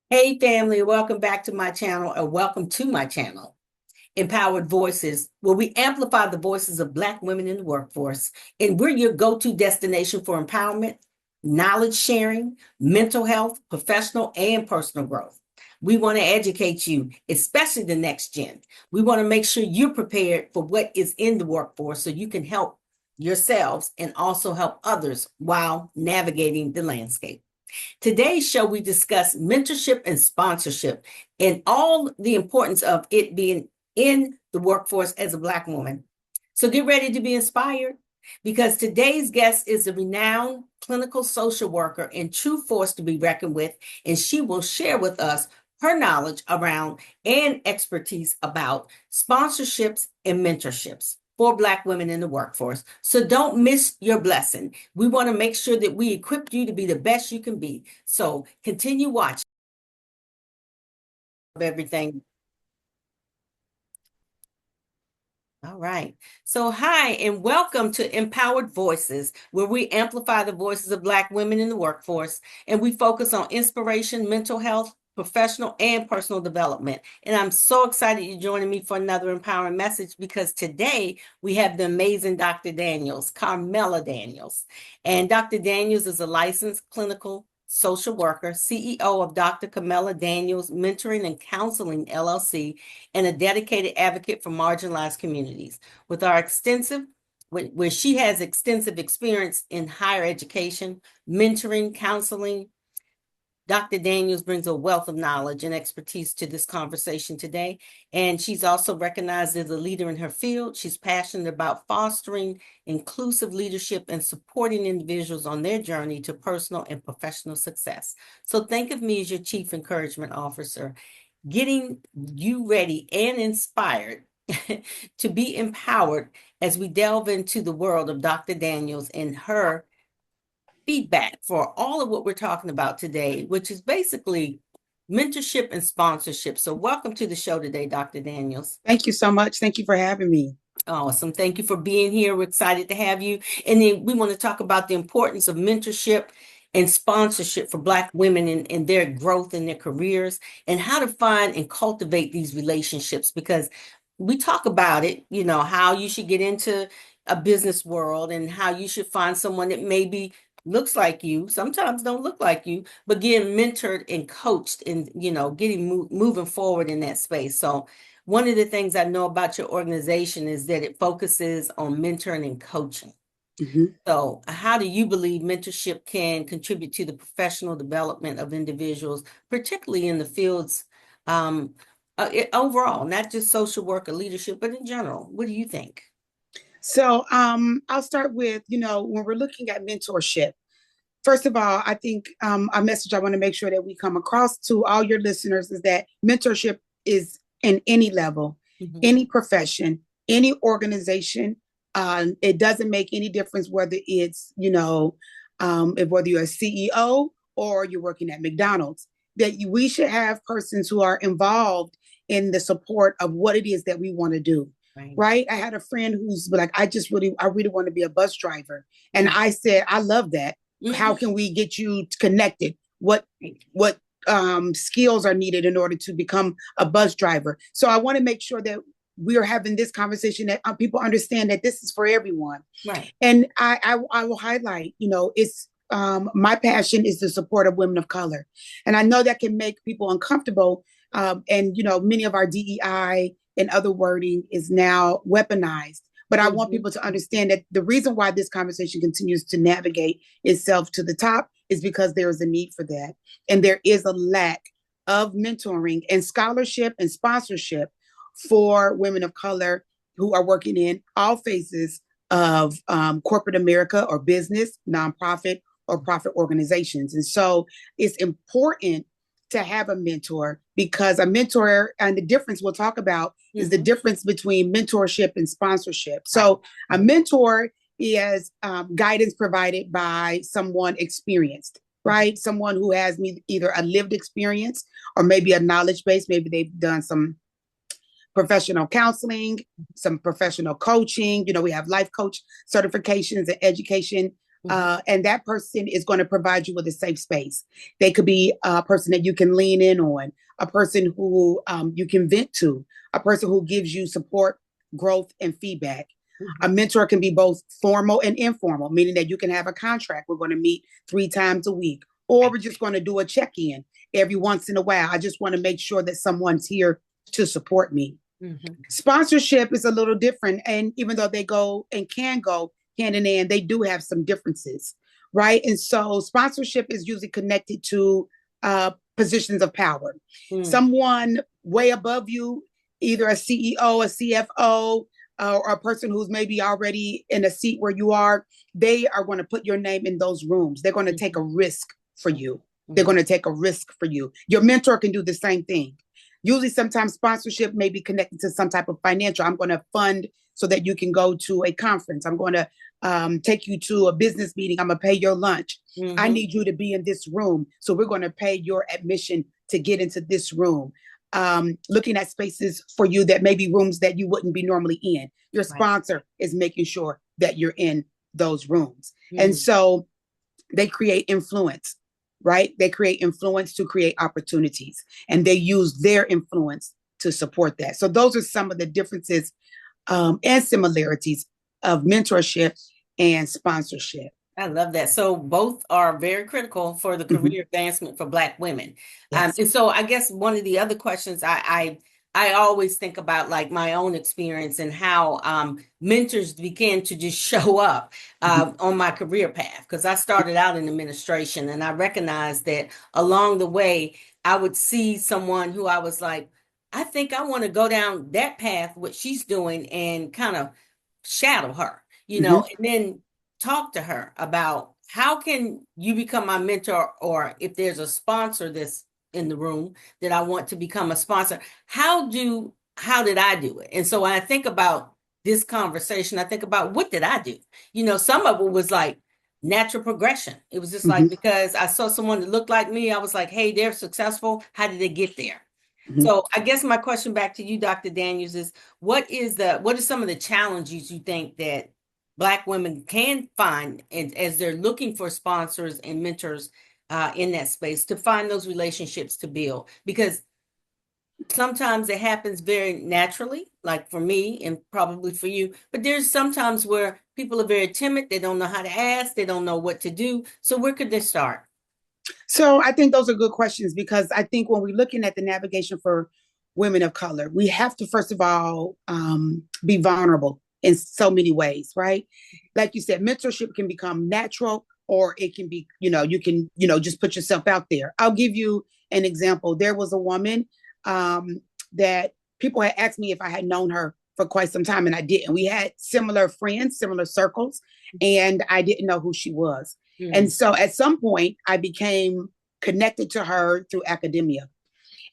Hey family, welcome back to my channel, or welcome to my channel, Empowered Voices, where we amplify the voices of Black women in the workforce. And we're your go-to destination for empowerment, knowledge sharing, mental health, professional and personal growth. We want to educate you, especially the next gen. We want to make sure you're prepared for what is in the workforce so you can help yourselves and also help others while navigating the landscape. Today's show, we discuss mentorship and sponsorship and all the importance of it being in the workforce as a Black woman. So get ready to be inspired because today's guest is a renowned clinical social worker and true force to be reckoned with, and she will share with us her knowledge around and expertise about sponsorships and mentorships for Black women in the workforce. So don't miss your blessing. We want to make sure that we equip you to be the best you can be. So continue watching everything. All right. So, hi, and welcome to Empowered Voices, where we amplify the voices of Black women in the workforce, and we focus on inspiration, mental health, professional, and personal development. And I'm so excited you're joining me for another empowering message because today we have the amazing Dr. Daniels, Carmela Daniels. And Dr. Daniels is a licensed clinical social worker, CEO of Dr. Carmela Daniels Mentoring and Counseling LLC, and a dedicated advocate for marginalized communities. With our extensive, where she has extensive experience in higher education, mentoring, counseling, Dr. Daniels brings a wealth of knowledge and expertise to this conversation today. And she's also recognized as a leader in her field. She's passionate about fostering inclusive leadership and supporting individuals on their journey to personal and professional success. So think of me as your chief encouragement officer, getting you ready and inspired to be empowered as we delve into the world of Dr. Daniels and her feedback for all of what we're talking about today, which is basically mentorship and sponsorship. So welcome to the show today, Dr. Daniels. Thank you so much. Thank you for having me. Awesome. Thank you for being here. We're excited to have you. And then we want to talk about the importance of mentorship and sponsorship for Black women in their growth in their careers and how to find and cultivate these relationships because we talk about it, how you should get into a business world and how you should find someone that maybe looks like you, sometimes don't look like you, but getting mentored and coached and, getting moving forward in that space. So one of the things I know about your organization is that it focuses on mentoring and coaching. Mhm. So, how do you believe mentorship can contribute to the professional development of individuals, particularly in the fields overall, not just social work or leadership, but in general? What do you think? I'll start with, when we're looking at mentorship, first of all, I think a message I want to make sure that we come across to all your listeners is that mentorship is in any level, Mhm. any profession, any organization. It doesn't make any difference whether it's, whether you're a CEO or you're working at McDonald's, that we should have persons who are involved in the support of what it is that we want to do. Right. Right. I had a friend who's like, I really want to be a bus driver. And Mhm. I said, I love that. How Mhm. can we get you connected? What skills are needed in order to become a bus driver? So I want to make sure that we are having this conversation that people understand that this is for everyone. Right. And I will highlight, it's my passion is the support of women of color, and I know that can make people uncomfortable. And many of our DEI and other wording is now weaponized. But I want Mhm. people to understand that the reason why this conversation continues to navigate itself to the top is because there is a need for that. And there is a lack of mentoring and scholarship and sponsorship for women of color who are working in all phases of corporate America or business, nonprofit, or profit organizations. And so it's important to have a mentor because a mentor, and the difference we'll talk about is the Mhm. difference between mentorship and sponsorship. Right. So a mentor is guidance provided by someone experienced, right? Someone who has either a lived experience or maybe a knowledge base. Maybe they've done some professional counseling, some professional coaching. We have life coach certifications and education And that person is going to provide you with a safe space. They could be a person that you can lean in on, a person who you can vent to, a person who gives you support, growth, and feedback. A mentor can be both formal and informal, meaning that you can have a contract. We're going to meet 3 times a week, or we're just going to do a check-in every once in a while. I just want to make sure that someone's here to support me. Sponsorship is a little different. And even though they go and can go hand in hand, they do have some differences, right? And so sponsorship is usually connected to positions of power. Someone way above you, either a CEO, a CFO, or a person who's maybe already in a seat where you are, they are going to put your name in those rooms. They're going to take a risk for you. They're going to take a risk for you. Your mentor can do the same thing. Usually, sometimes sponsorship may be connected to some type of financial. I'm going to fund so that you can go to a conference. I'm going to take you to a business meeting. I'm going to pay your lunch. I need you to be in this room. So we're going to pay your admission to get into this room. Looking at spaces for you that may be rooms that you wouldn't be normally in. Your sponsor is making sure that you're in those rooms. And so they create influence, right? They create influence to create opportunities, and they use their influence to support that. So those are some of the differences and similarities of mentorship and sponsorship. I love that. So both are very critical for the career advancement for Black women. Yes. And so I guess one of the other questions I always think about, like my own experience and how mentors began to just show up on my career path, because I started out in administration, and I recognized that along the way I would see someone who I was like, I think I want to go down that path, what she's doing, and kind of shadow her, you know, and then talk to her about how can you become my mentor, or if there's a sponsor that's in the room that I want to become a sponsor, how did I do it? And so when I think about this conversation, I think about, what did I do? You know, some of it was like natural progression. It was just like, because I saw someone that looked like me, I was like, hey, they're successful. How did they get there? So I guess my question back to you, Dr. Daniels, is what are some of the challenges you think that Black women can find as they're looking for sponsors and mentors in that space, to find those relationships to build? Because sometimes it happens very naturally, like for me and probably for you, but there's sometimes where people are very timid. They don't know how to ask. They don't know what to do. So where could they start? So I think those are good questions, because I think when we're looking at the navigation for women of color, we have to, first of all, be vulnerable in so many ways, right? Like you said, mentorship can become natural, or it can be, you can, just put yourself out there. I'll give you an example. There was a woman that people had asked me if I had known her for quite some time, and I didn't. We had similar friends, similar circles, and I didn't know who she was. And so at some point, I became connected to her through academia.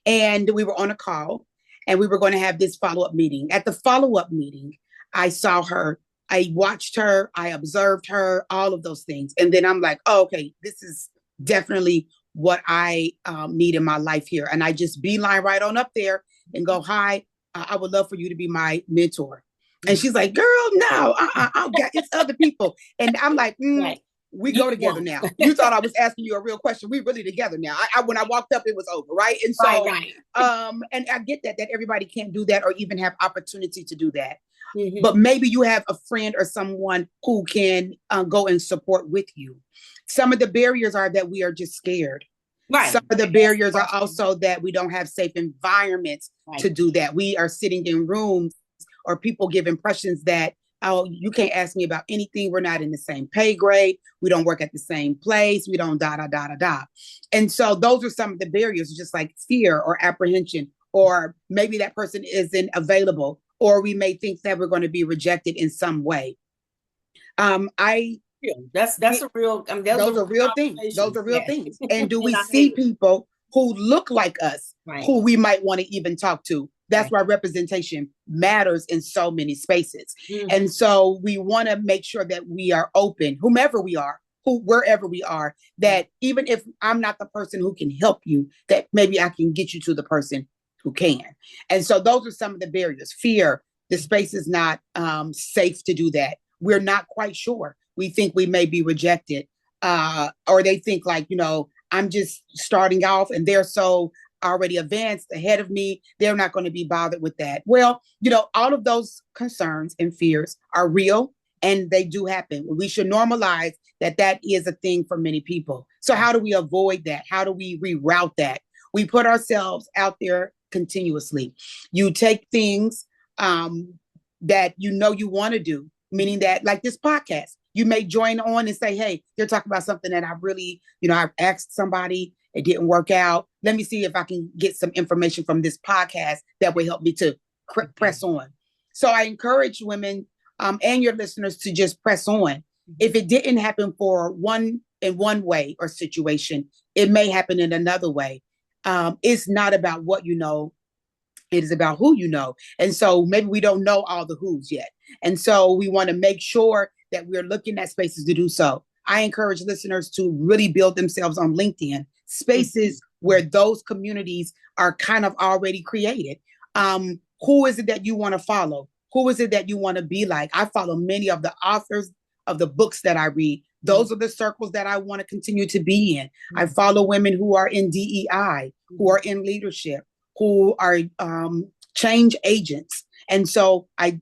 And we were on a call, and we were going to have this follow-up meeting. At the follow-up meeting, I saw her, I watched her, I observed her, all of those things. And then I'm like, oh, okay, this is definitely what I need in my life here. And I just beeline right on up there and go, hi, I would love for you to be my mentor. And she's like, girl, no, it's other people. And I'm like, we go together now. You thought I was asking you a real question. We really together now. When I walked up, it was over, right? And so, and I get that everybody can't do that or even have opportunity to do that. But maybe you have a friend or someone who can go and support with you. Some of the barriers are that we are just scared. Right. Some of the barriers are also that we don't have safe environments to do that. We are sitting in rooms, or people give impressions that, oh, you can't ask me about anything. We're not in the same pay grade. We don't work at the same place. We don't da, da, da, da, da. And so those are some of the barriers, just like fear or apprehension, or maybe that person isn't available, or we may think that we're going to be rejected in some way. That's a real, those are real things. Those are real things. And do we see people who look like us, who we might want to even talk to? That's why representation matters in so many spaces. And so we want to make sure that we are open, whomever we are, wherever we are, that even if I'm not the person who can help you, that maybe I can get you to the person who can. And so those are some of the barriers. Fear, the space is not safe to do that. We're not quite sure. we think we may be rejected, or they think like, I'm just starting off and they're so already advanced ahead of me. They're not going to be bothered with that. Well, all of those concerns and fears are real and they do happen. We should normalize that is a thing for many people. So how do we avoid that? How do we reroute that? We put ourselves out there continuously. You take things that you want to do, meaning that like this podcast, you may join on and say, hey, they're talking about something that I really, I've asked somebody, it didn't work out. Let me see if I can get some information from this podcast that will help me to press on. So I encourage women and your listeners to just press on. If it didn't happen in one way or situation, it may happen in another way. It's not about what you know. It is about who you know. And so maybe we don't know all the who's yet. And so we want to make sure that we're looking at spaces to do so. I encourage listeners to really build themselves on LinkedIn, spaces where those communities are kind of already created. Who is it that you want to follow? Who is it that you want to be like? I follow many of the authors of the books that I read. Those are the circles that I want to continue to be in. I follow women who are in DEI, who are in leadership, who are change agents. And so I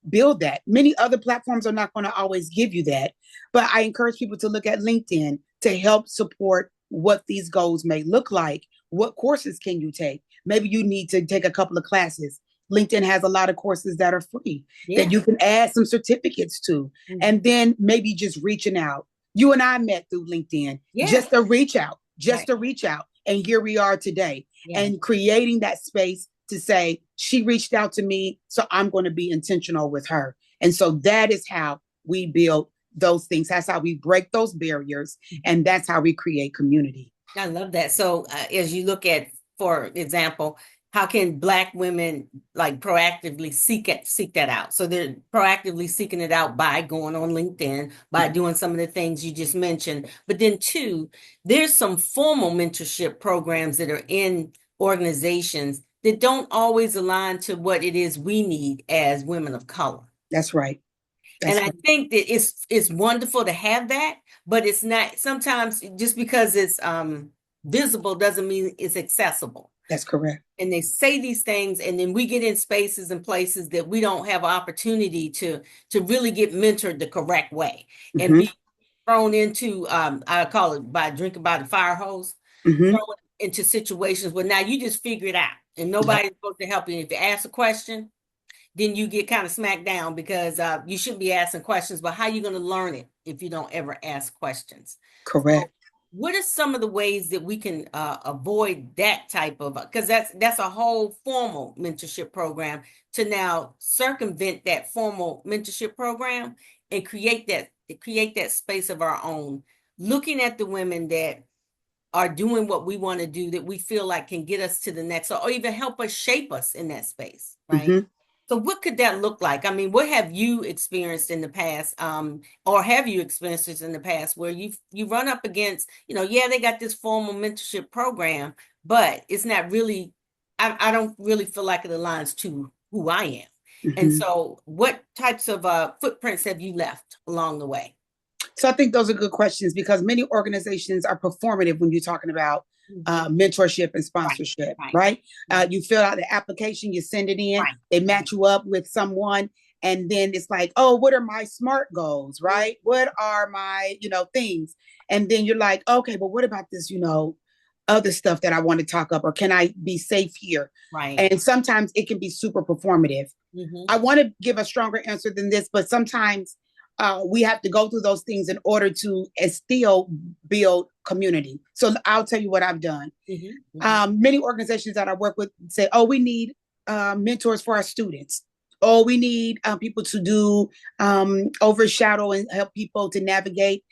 build that. Many other platforms are not going to always give you that. But I encourage people to look at LinkedIn to help support what these goals may look like. What courses can you take? Maybe you need to take a couple of classes. LinkedIn has a lot of courses that are free that you can add some certificates to. And then maybe just reaching out. You and I met through LinkedIn, just to reach out, to reach out. And here we are today and creating that space to say, she reached out to me, so I'm going to be intentional with her. And so that is how we build those things. That's how we break those barriers. And that's how we create community. I love that. So as you look at, for example, how can Black women like proactively seek that out? So they're proactively seeking it out by going on LinkedIn, by doing some of the things you just mentioned. But then two, there's some formal mentorship programs that are in organizations that don't always align to what it is we need as women of color. That's right. I think that it's wonderful to have that, but it's not, sometimes just because it's visible doesn't mean it's accessible. That's correct. And they say these things, and then we get in spaces and places that we don't have opportunity to really get mentored the correct way and be thrown into, I call it by drinking by the fire hose, thrown into situations where now you just figure it out and nobody's supposed to help you. And if you ask a question, then you get kind of smacked down because you shouldn't be asking questions, but how are you going to learn it if you don't ever ask questions? Correct. So, what are some of the ways that we can avoid that type of, because that's a whole formal mentorship program, to now circumvent that formal mentorship program and create that space of our own, looking at the women that are doing what we want to do, that we feel like can get us to the next, or even help us shape us in that space, right? So what could that look like? I mean, what have you experienced in the past, or have you experienced this in the past where you run up against, they got this formal mentorship program, but it's not really, I don't really feel like it aligns to who I am. And so what types of footprints have you left along the way? So I think those are good questions because many organizations are performative when you're talking about mentorship and sponsorship, right? You fill out the application, you send it in, they match you up with someone, and then it's like, oh, what are my SMART goals, right? What are my, things? And then you're like, okay, but what about this, other stuff that I want to talk up, or can I be safe here? Right. And sometimes it can be super performative. I want to give a stronger answer than this, but sometimes we have to go through those things in order to still build community. So I'll tell you what I've done. Many organizations that I work with say, oh, we need mentors for our students. Oh, we need people to do overshadow and help people to navigate.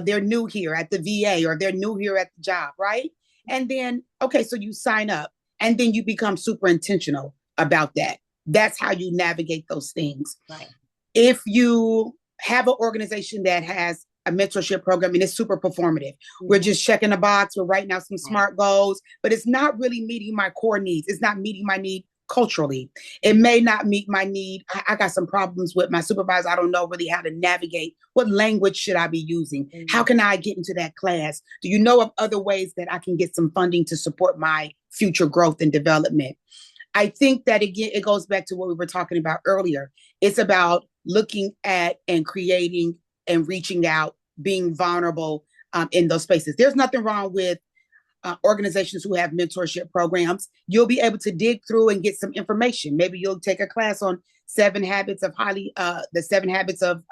They're new here at the VA, or they're new here at the job, right? And then, okay, so you sign up and then you become super intentional about that. That's how you navigate those things. Right. If you have an organization that has a mentorship program and it's super performative, we're just checking a box, we're writing out some SMART goals, but it's not really meeting my core needs. It's not meeting my need culturally. It may not meet my need. I got some problems with my supervisor. I don't know really how to navigate. What language should I be using? How can I get into that class? Do you know of other ways that I can get some funding to support my future growth and development? I think that again, it goes back to what we were talking about earlier. It's about looking at and creating and reaching out, being vulnerable in those spaces. There's nothing wrong with organizations who have mentorship programs. You'll be able to dig through and get some information. Maybe you'll take a class on the 7 habits of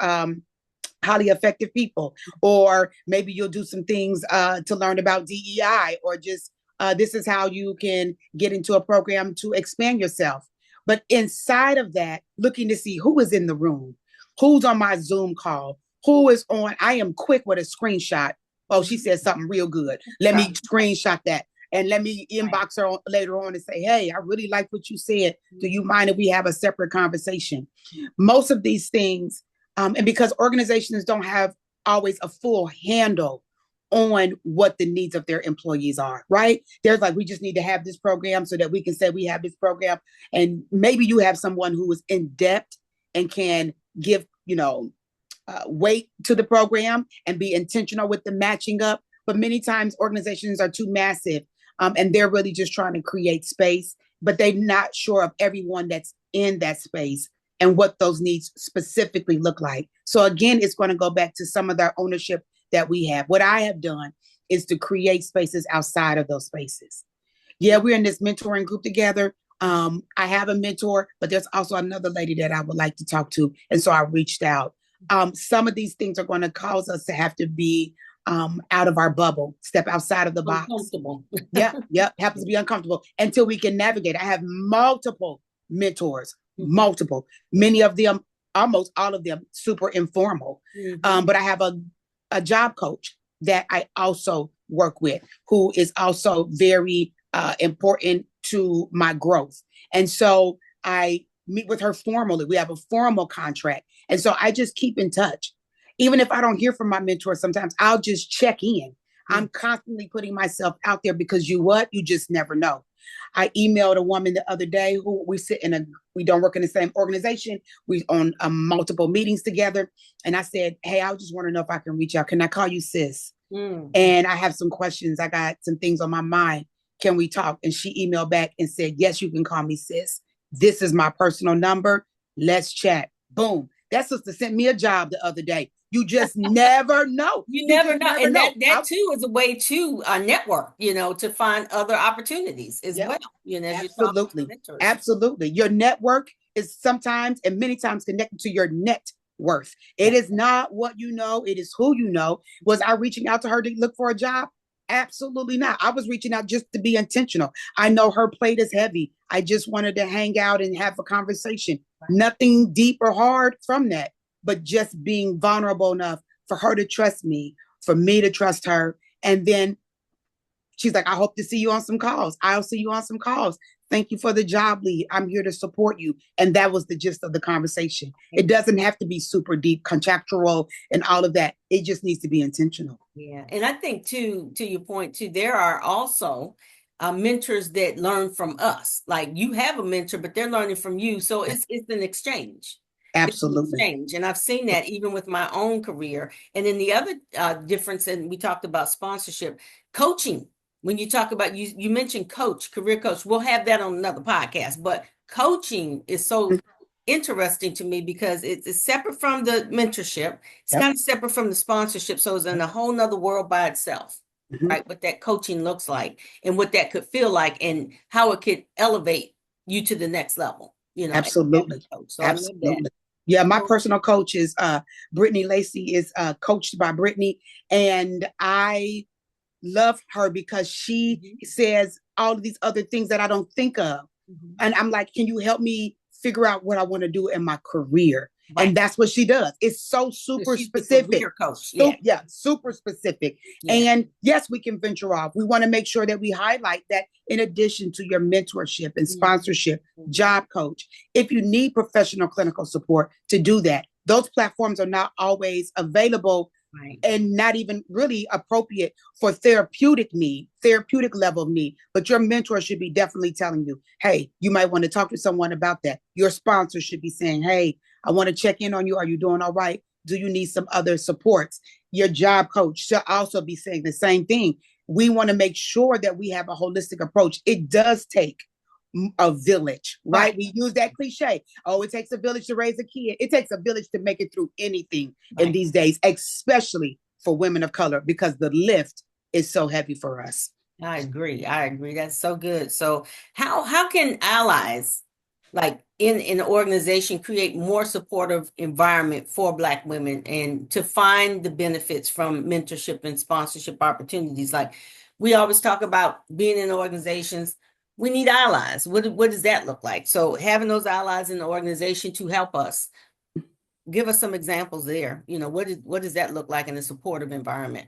highly effective people, or maybe you'll do some things to learn about DEI, or just this is how you can get into a program to expand yourself. But inside of that, looking to see who is in the room, who's on my Zoom call, who is on. I am quick with a screenshot. Oh, she said something real good. Let me screenshot that and let me inbox her later on and say, hey, I really like what you said. Do you mind if we have a separate conversation? Most of these things, and because organizations don't have always a full handle on what the needs of their employees are, right? There's like, we just need to have this program so that we can say we have this program. And maybe you have someone who is in depth and can give, weight to the program and be intentional with the matching up. But many times organizations are too massive and they're really just trying to create space, but they're not sure of everyone that's in that space and what those needs specifically look like. So again, it's going to go back to some of the ownership that we have. What I have done is to create spaces outside of those spaces. Yeah, we're in this mentoring group together. I have a mentor, but there's also another lady that I would like to talk to. And so I reached out. Some of these things are going to cause us to have to be out of our bubble, step outside of the box. Uncomfortable. Yeah, happens to be uncomfortable until we can navigate. I have multiple mentors, multiple, many of them, almost all of them, super informal. But I have a job coach that I also work with, who is also very important to my growth. And so I meet with her formally. We have a formal contract. And so I just keep in touch. Even if I don't hear from my mentor, sometimes I'll just check in. I'm constantly putting myself out there because you just never know. I emailed a woman the other day who we don't work in the same organization. We on multiple meetings together. And I said, hey, I just want to know if I can reach out. Can I call you sis? And I have some questions. I got some things on my mind. Can we talk? And she emailed back and said, yes, you can call me sis. This is my personal number. Let's chat. Boom. That sister sent me a job the other day. You just never know. You never know. And that too is a way to network, to find other opportunities as well. Absolutely. Absolutely. Your network is sometimes and many times connected to your net worth. It is not what you know. It is who you know. Was I reaching out to her to look for a job? Absolutely not. I was reaching out just to be intentional. I know her plate is heavy. I just wanted to hang out and have a conversation. Nothing deep or hard from that, but just being vulnerable enough for her to trust me, for me to trust her. And then she's like, I hope to see you on some calls. I'll see you on some calls. Thank you for the job lead. I'm here to support you. And that was the gist of the conversation. It doesn't have to be super deep, contractual, and all of that. It just needs to be intentional. Yeah. And I think to your point too, there are also mentors that learn from us. Like you have a mentor, but they're learning from you. So it's an exchange. Absolutely. Change. And I've seen that even with my own career. And then the other difference, and we talked about sponsorship, coaching. When you talk about, you mentioned career coach, we'll have that on another podcast, but coaching is so interesting to me because it's separate from the mentorship. It's kind of separate from the sponsorship. So it's in a whole nother world by itself, right? What that coaching looks like and what that could feel like and how it could elevate you to the next level, Absolutely. So absolutely. Yeah, my personal coach is Brittany Lacey, is coached by Brittany. And I love her because she says all of these other things that I don't think of. And I'm like, can you help me figure out what I want to do in my career? Right. And that's what she does. It's so super specific. Coach. Super specific. Yeah. And yes, we can venture off. We want to make sure that we highlight that in addition to your mentorship and sponsorship, job coach, if you need professional clinical support to do that, those platforms are not always available Right. and not even really appropriate for therapeutic level of need. But your mentor should be definitely telling you, hey, you might want to talk to someone about that. Your sponsor should be saying, hey, I want to check in on you. Are you doing all right? Do you need some other supports? Your job coach should also be saying the same thing. We want to make sure that we have a holistic approach. It does take a village, right? We use that cliche. Oh, it takes a village to raise a kid. It takes a village to make it through anything in these days, especially for women of color, because the lift is so heavy for us. I agree. That's so good. So how can allies like in an organization create more supportive environment for Black women and to find the benefits from mentorship and sponsorship opportunities? Like we always talk about being in organizations, we need allies. What does that look like? So having those allies in the organization to help us, give us some examples there. What does that look like in a supportive environment?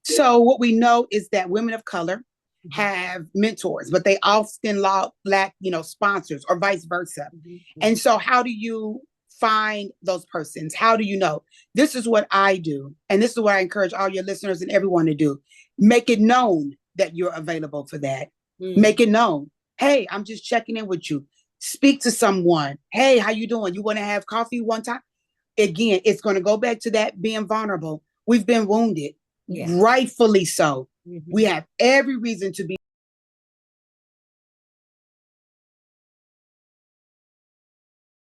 So what we know is that women of color have mentors, but they often lack, sponsors or vice versa. And so how do you find those persons? How do you know? This is what I do. And this is what I encourage all your listeners and everyone to do. Make it known that you're available for that. Make it known. Hey, I'm just checking in with you. Speak to someone. Hey, how you doing? You want to have coffee one time? Again, it's going to go back to that being vulnerable. We've been wounded, rightfully so. We have every reason to be